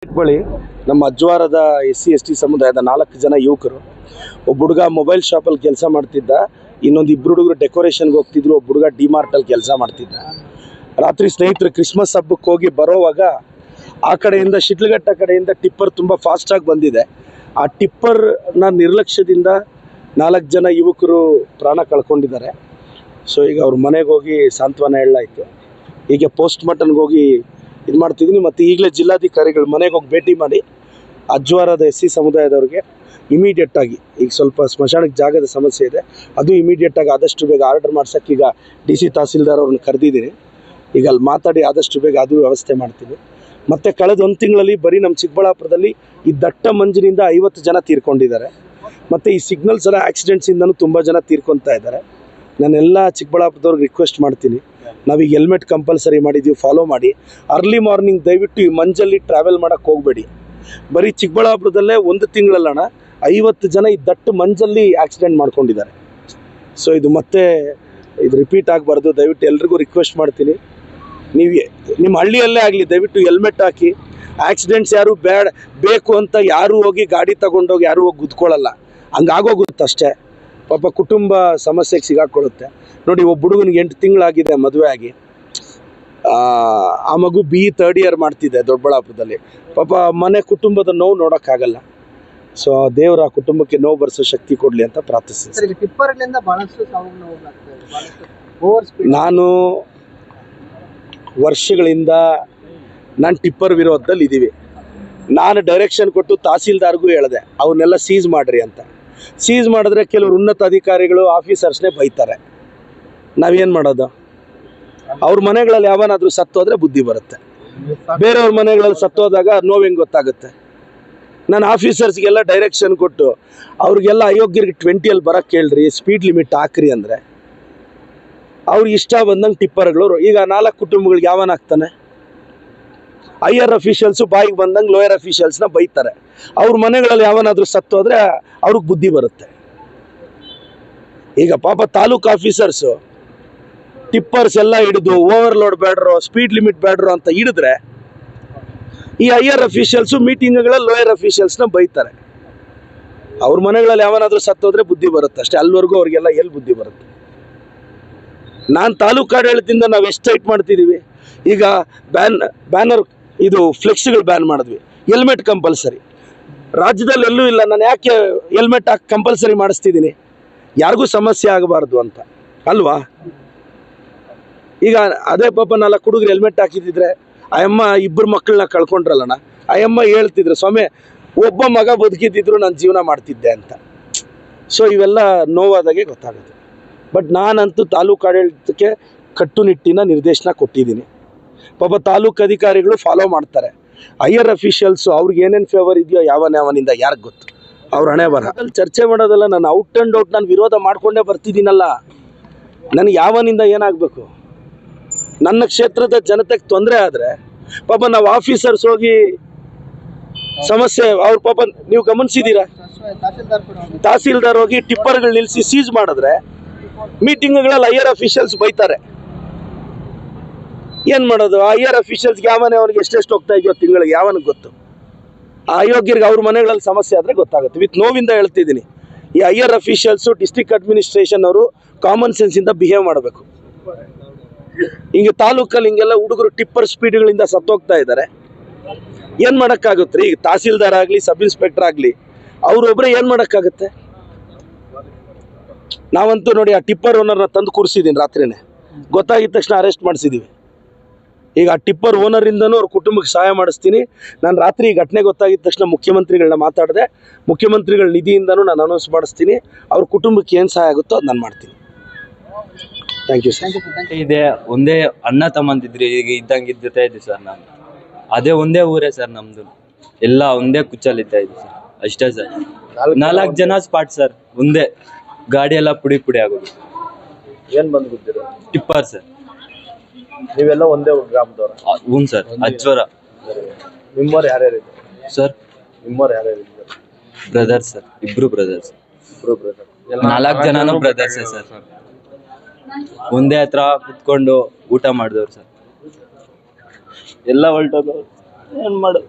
ಬಳಿ ನಮ್ಮ ಅಜ್ವಾರದ SC ST ಸಮುದಾಯದ 4 ಜನ ಯುವಕರು, ಒಬ್ಬ ಹುಡುಗ ಮೊಬೈಲ್ ಶಾಪಲ್ಲಿ ಕೆಲಸ ಮಾಡ್ತಿದ್ದ, ಇನ್ನೊಂದು ಇಬ್ಬರು ಹುಡುಗರು ಡೆಕೋರೇಷನ್ಗೆ ಹೋಗ್ತಿದ್ರು, ಒಬ್ಬ ಹುಡುಗ ಡಿಮಾರ್ಟಲ್ಲಿ ಕೆಲಸ ಮಾಡ್ತಿದ್ದ. ರಾತ್ರಿ ಸ್ನೇಹಿತರು ಕ್ರಿಸ್ಮಸ್ ಹಬ್ಬಕ್ಕೆ ಹೋಗಿ ಬರೋವಾಗ ಆ ಕಡೆಯಿಂದ ಶಿಡ್ಲಘಟ್ಟ ಕಡೆಯಿಂದ ಟಿಪ್ಪರ್ ತುಂಬ ಫಾಸ್ಟಾಗಿ ಬಂದಿದೆ. ಆ ಟಿಪ್ಪರ್ನ ನಿರ್ಲಕ್ಷ್ಯದಿಂದ 4 ಜನ ಯುವಕರು ಪ್ರಾಣ ಕಳ್ಕೊಂಡಿದ್ದಾರೆ. ಸೊ ಈಗ ಅವ್ರ ಮನೆಗೆ ಹೋಗಿ ಸಾಂತ್ವನ ಹೇಳಲಾಯಿತು. ಈಗ ಪೋಸ್ಟ್ ಮಾರ್ಟಮ್ಗೆ ಹೋಗಿ ಇದು ಮಾಡ್ತಿದ್ದೀನಿ. ಮತ್ತು ಈಗಲೇ ಜಿಲ್ಲಾಧಿಕಾರಿಗಳ ಮನೆಗೆ ಹೋಗಿ ಭೇಟಿ ಮಾಡಿ ಅಜ್ವಾರದ SC ಸಮುದಾಯದವ್ರಿಗೆ ಇಮಿಡಿಯೇಟಾಗಿ, ಈಗ ಸ್ವಲ್ಪ ಸ್ಮಶಾನಕ್ಕೆ ಜಾಗದ ಸಮಸ್ಯೆ ಇದೆ, ಅದು ಇಮಿಡಿಯೇಟಾಗಿ ಆದಷ್ಟು ಬೇಗ ಆರ್ಡರ್ ಮಾಡ್ಸೋಕ್ಕೆ ಈಗ DC ತಹಸೀಲ್ದಾರ್ ಅವ್ರನ್ನ ಕರೆದಿದ್ದೀನಿ. ಈಗ ಅಲ್ಲಿ ಮಾತಾಡಿ ಆದಷ್ಟು ಬೇಗ ಅದು ವ್ಯವಸ್ಥೆ ಮಾಡ್ತೀನಿ. ಮತ್ತು ಕಳೆದ 1 ತಿಂಗಳಲ್ಲಿ ಬರೀ ನಮ್ಮ ಚಿಕ್ಕಬಳ್ಳಾಪುರದಲ್ಲಿ ಈ ದಟ್ಟ ಮಂಜಿನಿಂದ 50 ಜನ ತೀರ್ಕೊಂಡಿದ್ದಾರೆ. ಮತ್ತು ಈ ಸಿಗ್ನಲ್ಸ್ ಎಲ್ಲ ಆಕ್ಸಿಡೆಂಟ್ಸಿಂದನೂ ತುಂಬ ಜನ ತೀರ್ಕೊತಾ ಇದ್ದಾರೆ. ನಾನೆಲ್ಲ ಚಿಕ್ಕಬಳ್ಳಾಪುರದವ್ರಿಗೆ ರಿಕ್ವೆಸ್ಟ್ ಮಾಡ್ತೀನಿ, ನಾವೀಗ ಹೆಲ್ಮೆಟ್ ಕಂಪಲ್ಸರಿ ಮಾಡಿದ್ದೀವಿ, ಫಾಲೋ ಮಾಡಿ. ಅರ್ಲಿ ಮಾರ್ನಿಂಗ್ ದಯವಿಟ್ಟು ಈ ಮಂಜಲ್ಲಿ ಟ್ರಾವೆಲ್ ಮಾಡೋಕ್ಕೆ ಹೋಗಬೇಡಿ. ಬರೀ ಚಿಕ್ಕಬಳ್ಳಾಪುರದಲ್ಲೇ 1 ತಿಂಗಳಲ್ಲಣ 50 ಜನ ಈ ದಟ್ಟ ಮಂಜಲ್ಲಿ ಆಕ್ಸಿಡೆಂಟ್ ಮಾಡ್ಕೊಂಡಿದ್ದಾರೆ. ಸೊ ಇದು ಮತ್ತೆ ರಿಪೀಟ್ ಆಗಬಾರ್ದು. ದಯವಿಟ್ಟು ಎಲ್ರಿಗೂ ರಿಕ್ವೆಸ್ಟ್ ಮಾಡ್ತೀನಿ, ನೀವು ನಿಮ್ಮ ಹಳ್ಳಿಯಲ್ಲೇ ಆಗಲಿ ದಯವಿಟ್ಟು ಹೆಲ್ಮೆಟ್ ಹಾಕಿ. ಆಕ್ಸಿಡೆಂಟ್ಸ್ ಯಾರು ಬೇಕು ಅಂತ ಯಾರು ಹೋಗಿ ಗಾಡಿ ತಗೊಂಡೋಗಿ ಯಾರು ಹೋಗಿ ಗುದ್ಕೊಳ್ಳಲ್ಲ, ಹಂಗಾಗೋಗುತ್ತೆ ಅಷ್ಟೇ. ಪಾಪ ಕುಟುಂಬ ಸಮಸ್ಯೆಗೆ ಸಿಗಾಕೊಳ್ಳುತ್ತೆ. ನೋಡಿ, ಒಬ್ಬ ಹುಡುಗನಿಗೆ 8 ತಿಂಗಳಾಗಿದೆ ಮದುವೆ ಆಗಿ, ಆ ಮಗು BE 3rd ಇಯರ್ ಮಾಡ್ತಿದ್ದೆ ದೊಡ್ಡಬಳ್ಳಾಪುರದಲ್ಲಿ. ಪಾಪ ಮನೆ ಕುಟುಂಬದ ನೋವು ನೋಡೋಕ್ಕಾಗಲ್ಲ. ಸೊ ದೇವರ ಕುಟುಂಬಕ್ಕೆ ನೋವು ಬರೆಸೋ ಶಕ್ತಿ ಕೊಡಲಿ ಅಂತ ಪ್ರಾರ್ಥಿಸ್ತೀನಿ. ನಾನು ವರ್ಷಗಳಿಂದ ಟಿಪ್ಪರ್ ವಿರೋಧದಲ್ಲಿ ಇದ್ದೀವಿ. ನಾನು ಡೈರೆಕ್ಷನ್ ಕೊಟ್ಟು ತಹಸೀಲ್ದಾರ್ಗೂ ಹೇಳಿದೆ, ಅವನ್ನೆಲ್ಲ ಸೀಸ್ ಮಾಡಿರಿ ಅಂತ. ಸೀಸ್ ಮಾಡಿದ್ರೆ ಕೆಲವರು ಉನ್ನತ ಅಧಿಕಾರಿಗಳು ಆಫೀಸರ್ಸ್ನೇ ಬೈತಾರೆ. ನಾವೇನು ಮಾಡೋದು? ಅವ್ರ ಮನೆಗಳಲ್ಲಿ ಯಾವನಾದರೂ ಸತ್ತೋದ್ರೆ ಬುದ್ಧಿ ಬರುತ್ತೆ, ಬೇರೆಯವ್ರ ಮನೆಗಳಲ್ಲಿ ಸತ್ತೋದಾಗ ನೋವು ಹೆಂಗೆ ಗೊತ್ತಾಗುತ್ತೆ? ನಾನು ಆಫೀಸರ್ಸ್ಗೆಲ್ಲ ಡೈರೆಕ್ಷನ್ ಕೊಟ್ಟು ಅವ್ರಿಗೆಲ್ಲ ಅಯೋಗ್ಯರಿಗೆ 20ಅಲ್ಲಿ ಬರೋಕ್ಕೆ ಹೇಳ್ರಿ, ಸ್ಪೀಡ್ ಲಿಮಿಟ್ ಹಾಕ್ರಿ ಅಂದರೆ ಅವ್ರಿಗೆ ಇಷ್ಟ ಬಂದಂಗೆ ಟಿಪ್ಪರ್ಗಳು. ಈಗ 4 ಕುಟುಂಬಗಳಿಗೆ ಯಾವನಾಗ್ತಾನೆ? ಹೈಯರ್ ಅಫಿಷಿಯಲ್ಸು ಬಾಯಿಗೆ ಬಂದಂಗೆ ಲೋಯರ್ ಅಫಿಷಿಯಲ್ಸ್ನ ಬೈತಾರೆ. ಅವ್ರ ಮನೆಗಳಲ್ಲಿ ಯಾವನಾದರೂ ಸತ್ತೋದ್ರೆ ಅವ್ರಿಗೆ ಬುದ್ಧಿ ಬರುತ್ತೆ. ಈಗ ಪಾಪ ತಾಲೂಕು ಆಫೀಸರ್ಸು ಟಿಪ್ಪರ್ಸ್ ಎಲ್ಲ ಹಿಡಿದು ಓವರ್ಲೋಡ್ ಬೇಡ್ರೋ, ಸ್ಪೀಡ್ ಲಿಮಿಟ್ ಬೇಡ್ರೋ ಅಂತ ಹಿಡಿದ್ರೆ, ಈ ಹೈಯರ್ ಅಫಿಷಿಯಲ್ಸು ಮೀಟಿಂಗ್ಗಳಲ್ಲಿ ಲೋಯರ್ ಅಫಿಷಿಯಲ್ಸ್ನ ಬೈತಾರೆ. ಅವ್ರ ಮನೆಗಳಲ್ಲಿ ಯಾವನಾದರೂ ಸತ್ತೋದ್ರೆ ಬುದ್ಧಿ ಬರುತ್ತೆ ಅಷ್ಟೇ. ಅಲ್ಲಿವರೆಗೂ ಅವ್ರಿಗೆಲ್ಲ ಎಲ್ಲಿ ಬುದ್ಧಿ ಬರುತ್ತೆ? ನಾನು ತಾಲೂಕು ಆಡಳಿತದಿಂದ ನಾವು ಎಷ್ಟು ಟೈಟ್ ಮಾಡ್ತಿದ್ದೀವಿ. ಈಗ ಬ್ಯಾನರ್ ಇದು ಫ್ಲೆಕ್ಸ್ಗಳು ಬ್ಯಾನ್ ಮಾಡಿದ್ವಿ, ಹೆಲ್ಮೆಟ್ ಕಂಪಲ್ಸರಿ. ರಾಜ್ಯದಲ್ಲಿ ಎಲ್ಲೂ ಇಲ್ಲ. ನಾನು ಯಾಕೆ ಹೆಲ್ಮೆಟ್ ಹಾಕಿ ಕಂಪಲ್ಸರಿ ಮಾಡಿಸ್ತಿದ್ದೀನಿ? ಯಾರಿಗೂ ಸಮಸ್ಯೆ ಆಗಬಾರ್ದು ಅಂತ ಅಲ್ವಾ? ಈಗ ಅದೇ ಪಾಪ 4 ಹುಡುಗರು ಹೆಲ್ಮೆಟ್ ಹಾಕಿದ್ದಿದ್ರೆ ಅಯ್ಯಮ್ಮ 2 ಮಕ್ಕಳನ್ನ ಕಳ್ಕೊಂಡ್ರಲ್ಲಣ್ಣ, ಅಯ್ಯಮ್ಮ ಹೇಳ್ತಿದ್ರು, ಸ್ವಾಮಿ ಒಬ್ಬ ಮಗ ಬದುಕಿದ್ದಿದ್ರು ನಾನು ಜೀವನ ಮಾಡ್ತಿದ್ದೆ ಅಂತ. ಸೊ ಇವೆಲ್ಲ ನೋವಾದಾಗೆ ಗೊತ್ತಾಗುತ್ತೆ. ಬಟ್ ನಾನಂತೂ ತಾಲೂಕು ಆಡಳಿತಕ್ಕೆ ಕಟ್ಟುನಿಟ್ಟಿನ ನಿರ್ದೇಶನ ಕೊಟ್ಟಿದ್ದೀನಿ. ಪಾಪ ತಾಲೂಕು ಅಧಿಕಾರಿಗಳು ಫಾಲೋ ಮಾಡ್ತಾರೆ. ಹೈಯರ್ ಅಫಿಷಿಯಲ್ಸು ಅವ್ರಿಗೆ ಏನೇನು ಫೇವರ್ ಇದೆಯೋ ಯಾವನಿಂದ ಯಾರಿಗೆ ಗೊತ್ತು? ಅವ್ರ ಹಣೆ ಬರ ಚರ್ಚೆ ಮಾಡೋದಲ್ಲ. ನಾನು ಔಟ್ ಆ್ಯಂಡ್ ಔಟ್ ನಾನು ವಿರೋಧ ಮಾಡ್ಕೊಂಡೇ ಬರ್ತಿದ್ದೀನಲ್ಲ. ನನಗೆ ಯಾವನಿಂದ ಏನಾಗಬೇಕು? ನನ್ನ ಕ್ಷೇತ್ರದ ಜನತೆಗೆ ತೊಂದರೆ ಆದರೆ ಪಾಪ ನಾವು ಆಫೀಸರ್ಸ್ ಹೋಗಿ ಸಮಸ್ಯೆ, ಅವ್ರ ಪಾಪ ನೀವು ಗಮನಿಸಿದ್ದೀರಾ, ತಹಸೀಲ್ದಾರ್ ಹೋಗಿ ಟಿಪ್ಪರ್ಗಳು ನಿಲ್ಲಿಸಿ ಸೀಸ್ ಮಾಡಿದ್ರೆ ಮೀಟಿಂಗ್ಗಳಲ್ಲಿ ಹೈಯರ್ ಅಫಿಷಿಯಲ್ಸ್ ಬೈತಾರೆ. ಏನು ಮಾಡೋದು? ಆ ಹೈಯರ್ ಅಫಿಷಿಯಲ್ಸ್ಗೆ ಯಾವನೇ ಅವ್ರಿಗೆ ಎಷ್ಟೆಷ್ಟು ಹೋಗ್ತಾ ಇದೆಯೋ ತಿಂಗಳಿಗೆ ಯಾವನಿಗೆ ಗೊತ್ತು? ಆ ಅಯೋಗ್ಯರಿಗೆ ಅವ್ರ ಮನೆಗಳಲ್ಲಿ ಸಮಸ್ಯೆ ಆದರೆ ಗೊತ್ತಾಗುತ್ತೆ. ವಿತ್ ನೋವಿಂದ ಹೇಳ್ತಿದ್ದೀನಿ, ಈ ಹೈಯರ್ ಅಫಿಷಿಯಲ್ಸು ಡಿಸ್ಟ್ರಿಕ್ಟ್ ಅಡ್ಮಿನಿಸ್ಟ್ರೇಷನ್ ಅವರು ಕಾಮನ್ ಸೆನ್ಸಿಂದ ಬಿಹೇವ್ ಮಾಡಬೇಕು. ಹಿಂಗೆ ತಾಲೂಕಲ್ಲಿ ಹಿಂಗೆಲ್ಲ ಹುಡುಗರು ಟಿಪ್ಪರ್ ಸ್ಪೀಡ್ಗಳಿಂದ ಸತ್ತೋಗ್ತಾ ಇದ್ದಾರೆ. ಏನು ಮಾಡೋಕ್ಕಾಗುತ್ತೆ? ಈಗ ತಹಸೀಲ್ದಾರ್ ಆಗಲಿ, ಸಬ್ ಇನ್ಸ್ಪೆಕ್ಟರ್ ಆಗಲಿ, ಅವರೊಬ್ಬರೇ ಏನು ಮಾಡೋಕ್ಕಾಗುತ್ತೆ? ನಾವಂತೂ ನೋಡಿ, ಆ ಟಿಪ್ಪರ್ ಓನರ್ನ ತಂದು ಕೂರಿಸಿದ್ದೀನಿ. ರಾತ್ರಿನೇ ಗೊತ್ತಾಗಿದ್ದ ತಕ್ಷಣ ಅರೆಸ್ಟ್ ಮಾಡಿಸಿದ್ದೀವಿ. ಈಗ ಆ ಟಿಪ್ಪರ್ ಓನರಿಂದನೂ ಅವ್ರ ಕುಟುಂಬಕ್ಕೆ ಸಹಾಯ ಮಾಡಿಸ್ತೀನಿ. ನಾನು ರಾತ್ರಿ ಈ ಘಟನೆ ಗೊತ್ತಾಗಿದ್ದ ತಕ್ಷಣ ಮುಖ್ಯಮಂತ್ರಿಗಳನ್ನ ಮಾತಾಡಿದೆ. ಮುಖ್ಯಮಂತ್ರಿಗಳ ನಿಧಿಯಿಂದನೂ ನಾನು ಅನೌನ್ಸ್ ಮಾಡಿಸ್ತೀನಿ. ಅವ್ರ ಕುಟುಂಬಕ್ಕೆ ಏನು ಸಹಾಯ ಆಗುತ್ತೋ ಅದು ನಾನು ಮಾಡ್ತೀನಿ. Thank you sir. ಇದೆ ಒಂದೇ ಅಣ್ಣ ತಮ್ಮಂತಿದ್ರಿ, ಈಗ ಇದ್ದಂಗೆ ಇದ್ದಿರ್ತಾ ಇದ್ವಿ ಸರ್. ನಾನು ಅದೇ ಒಂದೇ ಊರೇ ಸರ್ ನಮ್ದು, ಎಲ್ಲ ಒಂದೇ ಕುಚ್ಚಲ್ಲಿದ್ದ ಇದ್ವಿ ಸರ್, ಅಷ್ಟೇ ಸರ್. 4 ಜನ ಸ್ಪಾಟ್ ಸರ್, ಒಂದೇ ಗಾಡಿ ಎಲ್ಲ ಪುಡಿ ಆಗೋದು. ಏನು ಬಂದು ಗೊತ್ತಿರೋ ಟಿಪ್ಪರ್ ಸರ್. ನೀವೆಲ್ಲ ಒಂದೇ ಗ್ರಾಮದವ್ರ? ಹ್ಞೂ ಸರ್, ಅಜ್ವರ. ನಿಮ್ಮವ್ರು ಯಾರ್ಯಾರು ಇದ್ದಾರೆ ಸರ್? ನಿಮ್ಮವ್ರು ಯಾರ್ಯಾರು ಇದ್ದಾರೆ? Brothers sir, 2 brothers. 4 ಜನನೂ ಬ್ರದರ್ಸೇ ಸರ್. ಒಂದೇ ಹತ್ರ ಕುತ್ಕೊಂಡು ಊಟ ಮಾಡಿದವ್ರು ಸರ್. ಎಲ್ಲ ಹೊಲ್ಟೋದು, ಏನು ಮಾಡೋದು?